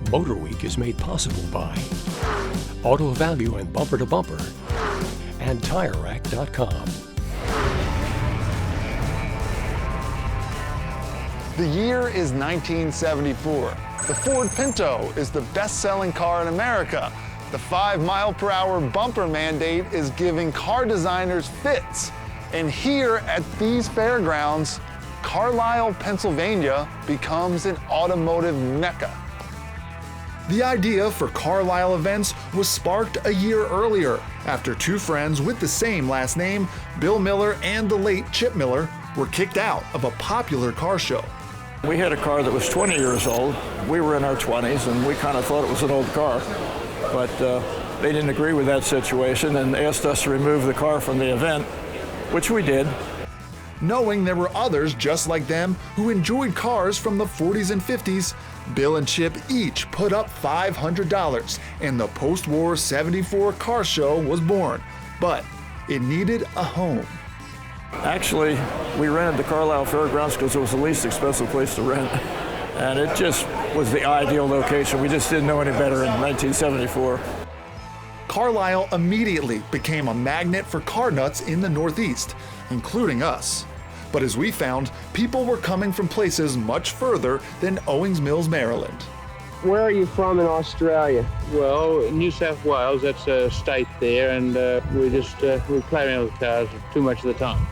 MotorWeek is made possible by Auto Value and Bumper to Bumper and TireRack.com. The year is 1974. The Ford Pinto is the best-selling car in America. The 5-mile-per-hour bumper mandate is giving car designers fits. And here at these fairgrounds, Carlisle, Pennsylvania becomes an automotive mecca. The idea for Carlisle events was sparked a year earlier after two friends with the same last name, Bill Miller and the late Chip Miller, were kicked out of a popular car show. We had a car that was 20 years old. We were in our 20s, and we kind of thought it was an old car. But they didn't agree with that situation and asked us to remove the car from the event, which we did. Knowing there were others just like them who enjoyed cars from the 40s and 50s, Bill and Chip each put up $500, and the post-war 74 car show was born. But it needed a home. Actually, we rented the Carlisle Fairgrounds because it was the least expensive place to rent. And it just was the ideal location. We just didn't know any better in 1974. Carlisle immediately became a magnet for car nuts in the Northeast, including us. But as we found, people were coming from places much further than Owings Mills, Maryland. Where are you from in Australia? Well, New South Wales, that's a state there, and we play around with cars too much of the time.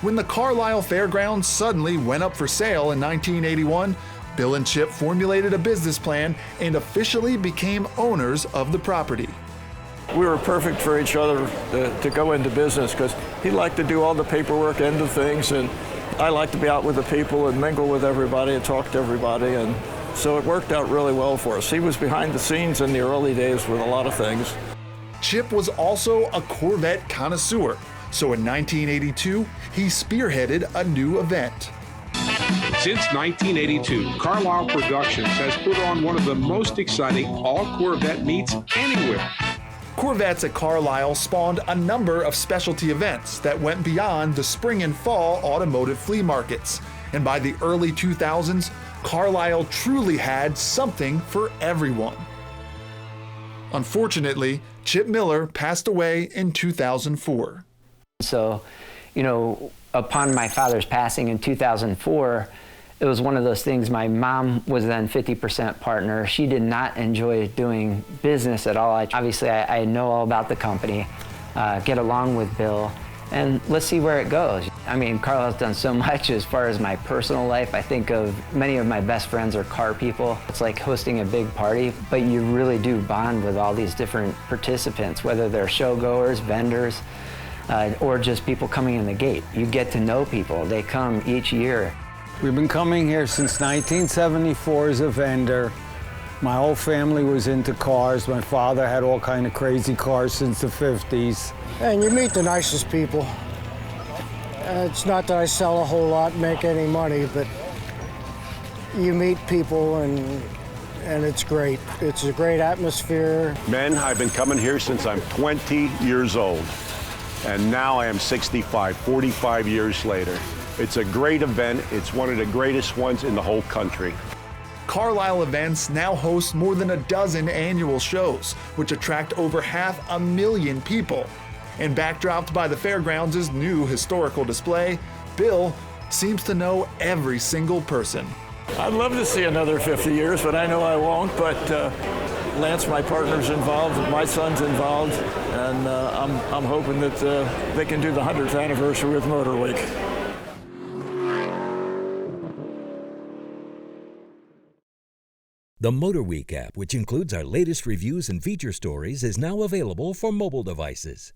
When the Carlisle Fairgrounds suddenly went up for sale in 1981, Bill and Chip formulated a business plan and officially became owners of the property. We were perfect for each other to go into business because he liked to do all the paperwork end of things, and I liked to be out with the people and mingle with everybody and talk to everybody, and so it worked out really well for us. He was behind the scenes in the early days with a lot of things. Chip was also a Corvette connoisseur, so in 1982, he spearheaded a new event. Since 1982, Carlisle Productions has put on one of the most exciting all-Corvette meets anywhere. Corvettes at Carlisle spawned a number of specialty events that went beyond the spring and fall automotive flea markets. And by the early 2000s, Carlisle truly had something for everyone. Unfortunately, Chip Miller passed away in 2004. So, upon my father's passing in 2004, it was one of those things. My mom was then 50% partner. She did not enjoy doing business at all. I know all about the company, get along with Bill, and let's see where it goes. Carlisle's done so much as far as my personal life. I think of many of my best friends are car people. It's like hosting a big party, but you really do bond with all these different participants, whether they're showgoers, vendors, or just people coming in the gate. You get to know people. They come each year. We've been coming here since 1974 as a vendor. My whole family was into cars. My father had all kind of crazy cars since the 50s. And you meet the nicest people. It's not that I sell a whole lot and make any money, but you meet people and it's great. It's a great atmosphere. Men, I've been coming here since I'm 20 years old. And now I am 65, 45 years later. It's a great event. It's one of the greatest ones in the whole country. Carlisle Events now hosts more than a dozen annual shows, which attract over 500,000 people. And backdropped by the fairgrounds' new historical display, Bill seems to know every single person. I'd love to see another 50 years, but I know I won't. But Lance, my partner's involved, my son's involved, and I'm hoping that they can do the 100th anniversary with MotorWeek. The MotorWeek app, which includes our latest reviews and feature stories, is now available for mobile devices.